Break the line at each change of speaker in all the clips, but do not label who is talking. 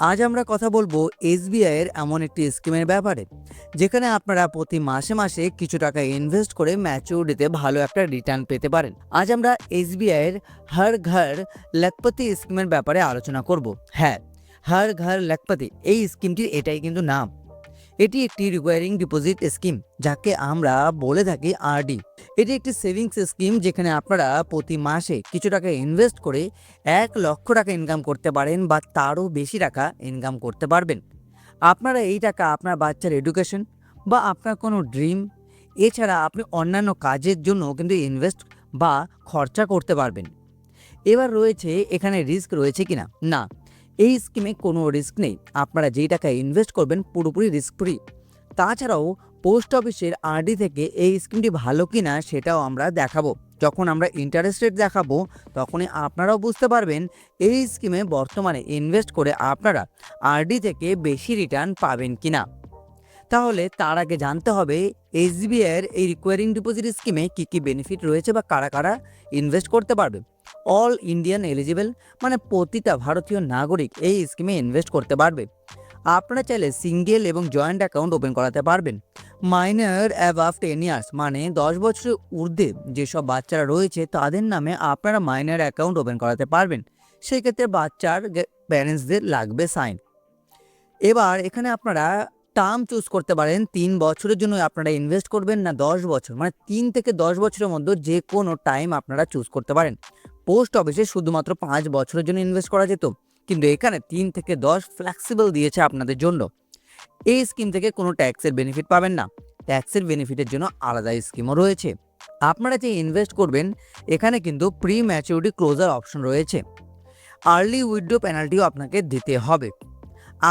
আজ আমরা কথা বলবো এসবিআই এর এমন একটি স্কিমের ব্যাপারে, যেখানে আপনারা প্রতি মাসে মাসে কিছু টাকা ইনভেস্ট করে ম্যাচিউরিটিতে ভালো একটা রিটার্ন পেতে পারেন। আজ আমরা এসবিআই এর হর ঘর লাখপতি স্কিমের ব্যাপারে আলোচনা করব। হ্যাঁ, হর ঘর লাখপতি এই স্কিমটির এটাই কিন্তু নাম। এটি একটি রিকোয়ারিং ডিপোজিট স্কিম, যাকে আমরা বলে থাকি আরডি। এটি একটি সেভিংস স্কিম যেখানে আপনারা প্রতি মাসে কিছু টাকা ইনভেস্ট করে 1 লক্ষ টাকা ইনকাম করতে পারেন বা তারও বেশি টাকা ইনকাম করতে পারবেন। আপনারা এই টাকা আপনার বাচ্চার এডুকেশন বা আপনার কোনো ড্রিম, এছাড়া আপনি অন্যান্য কাজের জন্য কিন্তু ইনভেস্ট বা খরচা করতে পারবেন। এবার রয়েছে এখানে রিস্ক রয়েছে কিনা? না, এই স্কিমে কোনো রিস্ক নেই। আপনারা যেই টাকা ইনভেস্ট করবেন পুরোপুরি রিস্ক ফ্রি। তাছাড়াও পোস্ট অফিসের আরডি থেকে এই স্কিমটি ভালো কিনা সেটাও আমরা দেখাবো। যখন আমরা ইন্টারেস্ট রেট দেখাবো তখনই আপনারাও বুঝতে পারবেন এই স্কিমে বর্তমানে ইনভেস্ট করে আপনারা আরডি থেকে বেশি রিটার্ন পাবেন কিনা। তাহলে তার আগে জানতে হবে এসবিআই এর এই রিকোয়ারিং ডিপোজিট স্কিমে কী কী বেনিফিট রয়েছে বা কারা কারা ইনভেস্ট করতে পারবে। অল ইন্ডিয়ান এলিজিবল, মানে প্রতিটা ভারতীয় নাগরিক এই স্কিমে ইনভেস্ট করতে পারবে। আপনারা চাইলে সিঙ্গেল এবং জয়েন্ট অ্যাকাউন্ট ওপেন করাতে পারবেন। মাইনর অ্যাবাভ 10 ইয়ার্স, মানে 10 বছরের ঊর্ধ্বে যেসব বাচ্চারা রয়েছে তাদের নামে আপনারা মাইনর অ্যাকাউন্ট ওপেন করাতে পারবেন। সেই ক্ষেত্রে বাচ্চার প্যারেন্টসদের লাগবে সাইন। এবার এখানে আপনারা টার্ম চুজ করতে পারেন, 3 বছরের জন্য আপনারা ইনভেস্ট করবেন না 10 বছর, মানে 3 থেকে 10 বছরের মধ্যে যে কোনো টাইম আপনারা চুজ করতে পারেন। পোস্ট অফিসে শুধুমাত্র 5 বছরের জন্য ইনভেস্ট করা যেত, কিন্তু এখানে 3 থেকে 10 ফ্লেক্সিবল দিয়েছে আপনাদের জন্য। এই স্কিম থেকে কোনো ট্যাক্সের বেনিফিট পাবেন না। ট্যাক্সের বেনিফিটের জন্য আলাদা স্কিমও রয়েছে। আপনারা যে ইনভেস্ট করবেন এখানে কিন্তু প্রি ম্যাচুরিটি ক্লোজার অপশন রয়েছে। আর্লি উইথড্র পেনাল্টিও আপনাকে দিতে হবে।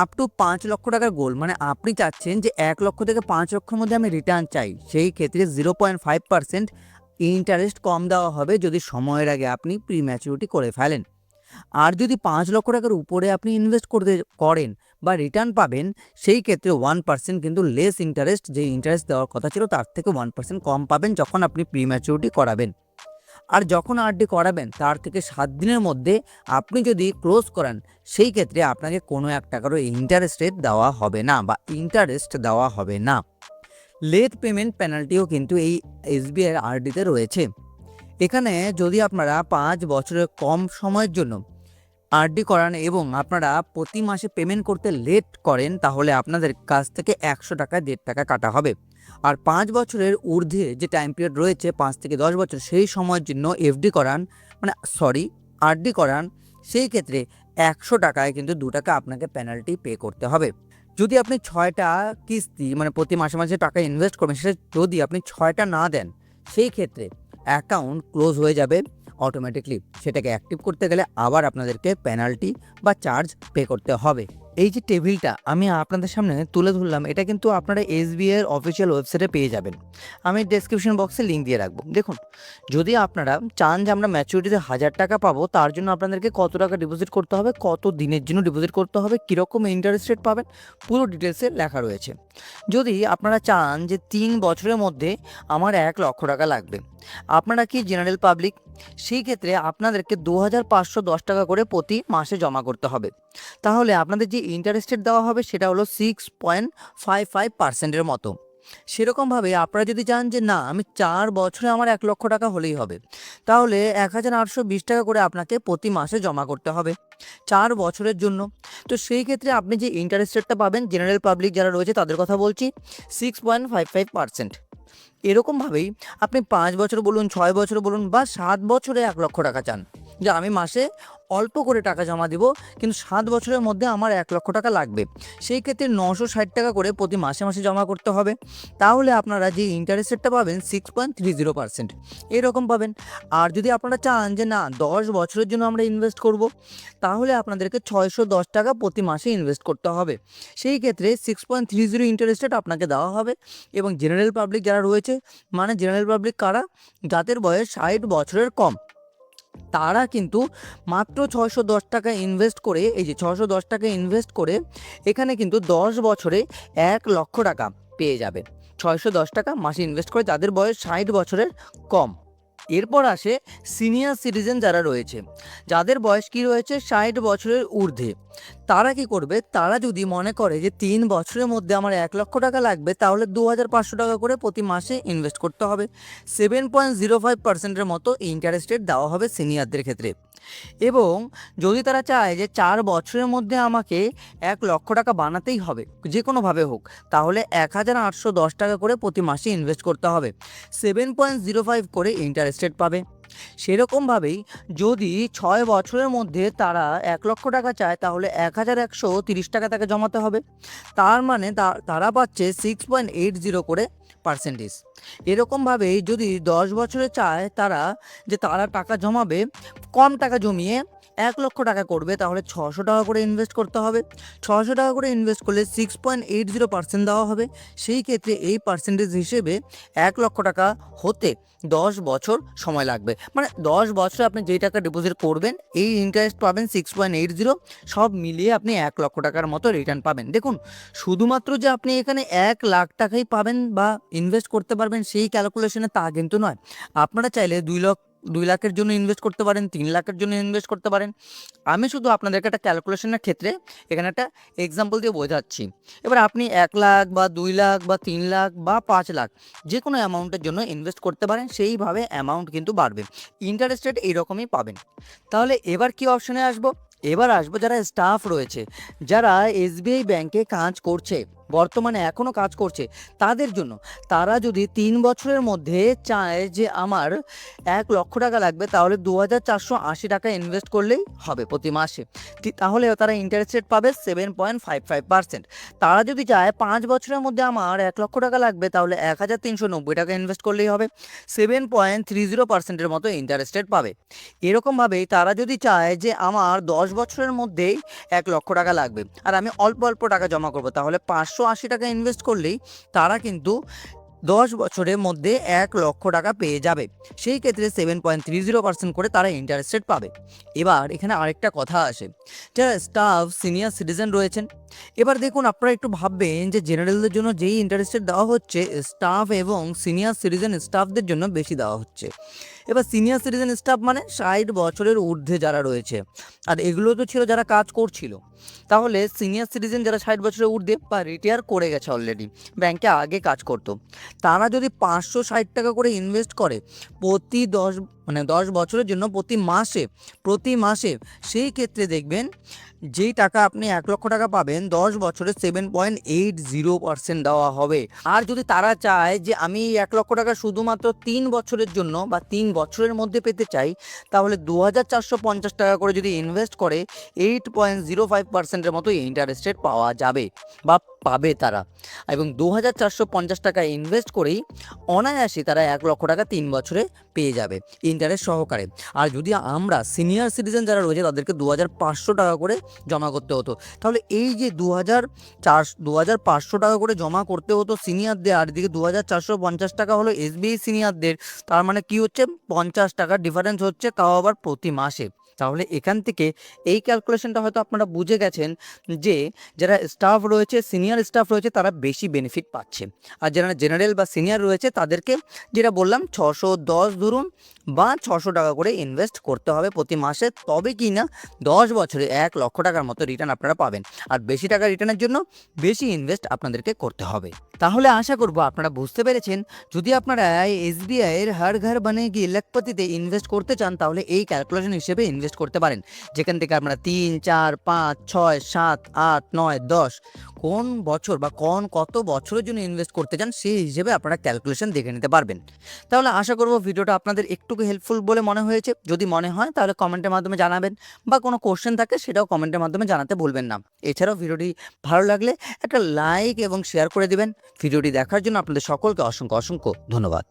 আপ টু 5 লক্ষ টাকার গোল, মানে আপনি চাচ্ছেন যে 1 লক্ষ থেকে 5 লক্ষের মধ্যে আমি রিটার্ন চাই, সেই ক্ষেত্রে 0.5% ইন্টারেস্ট কম দেওয়া হবে যদি সময়ের আগে আপনি প্রি ম্যাচুরিটি করে ফেলেন। আর যদি 5 লক্ষ টাকার উপরে আপনি ইনভেস্ট করেন বা রিটার্ন পাবেন, সেই ক্ষেত্রে 1% কিন্তু লেস ইন্টারেস্ট, যে ইন্টারেস্ট দেওয়ার কথা ছিল তার থেকে 1% কম পাবেন যখন আপনি প্রি ম্যাচুরিটি করাবেন। আর যখন আরডি করাবেন তার থেকে 7 দিনের মধ্যে আপনি যদি ক্লোজ করান, সেই ক্ষেত্রে আপনাকে কোনো 1 টাকারও ইন্টারেস্ট রেট দেওয়া হবে না বা ইন্টারেস্ট দেওয়া হবে না। লেট পেমেন্ট পেনাল্টিও কিন্তু এই এসবিআই আরডিতে রয়েছে। এখানে যদি আপনারা 5 বছরের কম সময়ের জন্য আরডি করান এবং আপনারা প্রতি মাসে পেমেন্ট করতে লেট করেন, তাহলে আপনাদের কাছ থেকে 100 টাকা 1.5 টাকা কাটা হবে। আর 5 বছরের ঊর্ধ্বে যে টাইম পিরিয়ড রয়েছে 5 থেকে 10 বছর, সেই সময়ের জন্য এফডি করান, মানে আরডি করান, সেই ক্ষেত্রে 100 টাকায় কিন্তু 2 টাকা আপনাকে পেনাল্টি পে করতে হবে। যদি আপনি 6টা কিস্তি, মানে প্রতি মাসে মাসে টাকা ইনভেস্ট করবেন, সেটা যদি আপনি 6টা না দেন, সেই ক্ষেত্রে অ্যাকাউন্ট ক্লোজ হয়ে যাবে অটোমেটিকলি। সেটাকে অ্যাক্টিভ করতে গেলে আবার আপনাদেরকে পেনাল্টি বা চার্জ পে করতে হবে। এই যে টেবিলটা আমি আপনাদের সামনে তুলে ধরলাম, এটা কিন্তু আপনারা এসবিআই এর অফিসিয়াল ওয়েবসাইটে পেয়ে যাবেন। আমি ডেসক্রিপশন বক্সে লিঙ্ক দিয়ে রাখবো। দেখুন, যদি আপনারা চান যে আমরা ম্যাচুরিটিতে 1000 টাকা পাবো, তার জন্য আপনাদেরকে কত টাকা ডিপোজিট করতে হবে, কত দিনের জন্য ডিপোজিট করতে হবে, কীরকম ইন্টারেস্ট রেট পাবেন, পুরো ডিটেলসে লেখা রয়েছে। যদি আপনারা চান যে 3 বছরের মধ্যে আমার 1 লক্ষ টাকা লাগবে, আপনারা কি জেনারেল পাবলিক, সেই ক্ষেত্রে আপনাদেরকে 2510 টাকা করে প্রতি মাসে জমা করতে হবে। তাহলে আপনাদের যে ইন্টারেস্ট রেট দেওয়া হবে সেটা হলো 6.55%-এর মতো। সেরকমভাবে আপনারা যদি চান যে না আমি 4 বছরে আমার 1 লক্ষ টাকা হলেই হবে, তাহলে 1820 টাকা করে আপনাকে প্রতি মাসে জমা করতে হবে 4 বছরের জন্য। তো সেই ক্ষেত্রে আপনি যে ইন্টারেস্ট রেটটা পাবেন, জেনারেল পাবলিক যারা রয়েছে তাদের কথা বলছি, 6.55%। এরকমভাবেই আপনি 5 বছর বলুন, 6 বছর বলুন বা 7 বছরে 1 লক্ষ টাকা চান, যে আমি মাসে অল্প করে টাকা জমা দিব কিন্তু 7 বছরের মধ্যে আমার 1 লক্ষ টাকা লাগবে, সেই ক্ষেত্রে 960 টাকা করে প্রতি মাসে মাসে জমা করতে হবে। তাহলে আপনারা যে ইন্টারেস্ট রেটটা পাবেন 6.30%, এরকম পাবেন। আর যদি আপনারা চান যে না 10 বছরের জন্য আমরা ইনভেস্ট করব, তাহলে আপনাদেরকে 610 টাকা প্রতি মাসে ইনভেস্ট করতে হবে, সেই ক্ষেত্রে 6.30 ইন্টারেস্ট রেট আপনাকে দেওয়া হবে। এবং জেনারেল পাবলিক যারা রয়েছে, মানে জেনারেল পাবলিক কারা, যাদের বয়স 60 বছরের কম, তারা কিন্তু মাত্র 610 টাকা ইনভেস্ট করে, এই যে 610 টাকা ইনভেস্ট করে এখানে কিন্তু 10 বছরে 1 লক্ষ টাকা পেয়ে যাবে। 610 টাকা মাসে ইনভেস্ট করে যাদের বয়স 60 বছরের কম। এরপর আসে সিনিয়র সিটিজেন যারা রয়েছে, যাদের বয়স কি রয়েছে 60 বছরের ঊর্ধ্বে, তারা কি করবে, তারা যদি মনে করে যে 3 বছরের মধ্যে আমার 1 লক্ষ টাকা লাগবে, তাহলে 2,500 টাকা করে প্রতি মাসে ইনভেস্ট করতে হবে। 7.05%-এর মতো ইন্টারেস্ট রেট দেওয়া হবে সিনিয়রদের ক্ষেত্রে। এবং যদি তারা চায় যে 4 বছরের মধ্যে আমাকে 1 লক্ষ টাকা বানাতেই হবে, যে কোনোভাবে হোক, তাহলে 1,810 টাকা করে প্রতি মাসে ইনভেস্ট করতে হবে। 7.05 করে ইন্টারেস্ট রেট পাবে। সেরকমভাবেই যদি 6 বছরের মধ্যে তারা 1 লক্ষ টাকা চায়, তাহলে 1,130 টাকা তাকে জমাতে হবে। তার মানে তারা পাচ্ছে 6.80 করে পার্সেন্টেজ। এরকমভাবেই যদি 10 বছরে চায় তারা টাকা জমাবে, কম টাকা জমিয়ে 1 লক্ষ টাকা করবে, তাহলে 600 টাকা করে ইনভেস্ট করতে হবে। 600 টাকা করে ইনভেস্ট করলে 6.80% দেওয়া হবে। সেই ক্ষেত্রে এই পার্সেন্টেজ হিসেবে 1 লক্ষ টাকা হতে 10 বছর সময় লাগবে। মানে 10 বছরে আপনি যেই টাকা ডিপোজিট করবেন, এই ইন্টারেস্ট পাবেন 6.80, সব মিলিয়ে আপনি 1 লক্ষ টাকার মতো রিটার্ন পাবেন। দেখুন, শুধুমাত্র যে আপনি এখানে 1 লাখ টাকাই পাবেন বা ইনভেস্ট করতে পারবেন সেই ক্যালকুলেশনে তা কিন্তু নয়। আপনারা চাইলে 2 লাখের জন্য ইনভেস্ট করতে পারেন, 3 লাখের জন্য ইনভেস্ট করতে পারেন। আমি শুধু আপনাদেরকে একটা ক্যালকুলেশনের ক্ষেত্রে এখানে একটা এক্সাম্পল দিয়ে বোঝাচ্ছি। এবার আপনি 1 লাখ বা 2 লাখ বা 3 লাখ বা 5 লাখ যে কোনো অ্যামাউন্টের জন্য ইনভেস্ট করতে পারেন, সেইভাবে অ্যামাউন্ট কিন্তু বাড়বে। ইন্টারেস্ট রেট এইরকমই পাবেন। তাহলে এবার কি অপশনে আসবো? এবার আসবো যারা স্টাফ রয়েছে, যারা এসবিআই ব্যাংকে কাজ করছে, বর্তমানে এখনও কাজ করছে, তাদের জন্য। তারা যদি 3 বছরের মধ্যে চায় যে আমার 1 লক্ষ টাকা লাগবে, তাহলে 2,480 টাকা ইনভেস্ট করলেই হবে প্রতি মাসে। তাহলে তারা ইন্টারেস্ট রেট পাবে 7.55%। তারা যদি চায় 5 বছরের মধ্যে আমার 1 লক্ষ টাকা লাগবে, তাহলে 1,390 টাকা ইনভেস্ট করলেই হবে, 7.30%-এর মতো ইন্টারেস্ট রেট পাবে। এরকমভাবেই তারা যদি চায় যে আমার 10 বছরের মধ্যেই 1 লক্ষ টাকা লাগবে আর আমি অল্প অল্প টাকা জমা করব, তাহলে 580 টাকা ইনভেস্ট করলেই তারা কিন্তু 10 বছরের মধ্যে 1 লক্ষ টাকা পেয়ে যাবে। সেই ক্ষেত্রে 7.30% করে তারা ইন্টারেস্ট রেট পাবে। এবার এখানে আরেকটা কথা আসে, যারা স্টাফ সিনিয়র সিটিজেন রয়েছেন, এবার দেখুন, আপনারা একটু ভাববেন যে জেনারেলদের জন্য যেই ইন্টারেস্ট রেট দেওয়া হচ্ছে, স্টাফ এবং সিনিয়র সিটিজেন স্টাফদের জন্য বেশি দেওয়া হচ্ছে। এবার সিনিয়র সিটিজেন স্টাফ মানে 60 বছরের ঊর্ধ্বে যারা রয়েছে, আর এগুলো তো ছিল যারা কাজ করছিল। তাহলে সিনিয়র সিটিজেন যারা 60 বছরের ঊর্ধ্বে বা রিটায়ার করে গেছে, অলরেডি ব্যাংকে আগে কাজ করতো, তারা যদি 560 টাকা করে ইনভেস্ট করে প্রতি 10 বছরের জন্য প্রতি মাসে, সেই ক্ষেত্রে দেখবেন যেই টাকা আপনি 1 লক্ষ টাকা পাবেন, 10 বছরে 7.80% দেওয়া হবে। আর যদি তারা চায় যে আমি 1 লক্ষ টাকা শুধুমাত্র 3 বছরের জন্য বা 3 বছরের মধ্যে পেতে চাই, তাহলে 2,450 টাকা করে যদি ইনভেস্ট করে 8.05%-এর মতো ইন্টারেস্ট রেট পাওয়া যাবে বা পাবে তারা। এবং 2,450 টাকা ইনভেস্ট করেই অনায়াসে তারা 1 লক্ষ টাকা 3 বছরে পেয়ে যাবে ইন্টারেস্ট সহকারে। আর যদি আমরা সিনিয়র সিটিজেন যারা রয়েছে, তাদেরকে 2,500 টাকা করে জমা করতে হতো। তাহলে এই যে 2,500 টাকা করে জমা করতে হতো সিনিয়রদের, আর এদিকে 2,450 টাকা হলো এসবিআই সিনিয়রদের, তার মানে কি হচ্ছে, 50 টাকার ডিফারেন্স হচ্ছে, তাও আবার প্রতি মাসে। তাহলে এখান থেকে এই ক্যালকুলেশনটা হয়তো আপনারা বুঝে গেছেন যে যারা স্টাফ রয়েছে, সিনিয়র স্টাফ রয়েছে, তারা বেশি বেনিফিট পাচ্ছে। আর যারা জেনারেল বা সিনিয়র রয়েছে, তাদেরকে যেটা বললাম 610 ধরুন বা 600 টাকা করে ইনভেস্ট করতে হবে প্রতি মাসে, তবে কি না 10 বছরে 1 লক্ষ টাকার মতো রিটার্ন আপনারা পাবেন। আর বেশি টাকা রিটার্নের জন্য বেশি ইনভেস্ট আপনাদেরকে করতে হবে। তাহলে আশা করব আপনারা বুঝতে পেরেছেন। যদি আপনারা এসবিআইয়ের হর ঘর বনেগি লখপতিতে ইনভেস্ট করতে চান, তাহলে এই ক্যালকুলেশন হিসেবে ইনভেস্ট করতে পারেন, যেখান থেকে আপনারা 3, 4, 5, 6, 7, 8, 9, 10 কোন বছর বা কত বছরের জন্য ইনভেস্ট করতে চান, সেই হিসেবে আপনারা ক্যালকুলেশন দেখে নিতে পারবেন। তাহলে আশা করব ভিডিওটা আপনাদের একটু হেল্পফুল বলে মনে হয়েছে। যদি মনে হয় তাহলে কমেন্টের মাধ্যমে জানাবেন, বা কোনো কোশ্চেন থাকে সেটাও কমেন্টের মাধ্যমে জানাতে ভুলবেন না। এছাড়াও ভিডিওটি ভালো লাগলে একটা লাইক এবং শেয়ার করে দিবেন। ভিডিওটি দেখার জন্য আপনাদের সকলকে অসংখ্য ধন্যবাদ।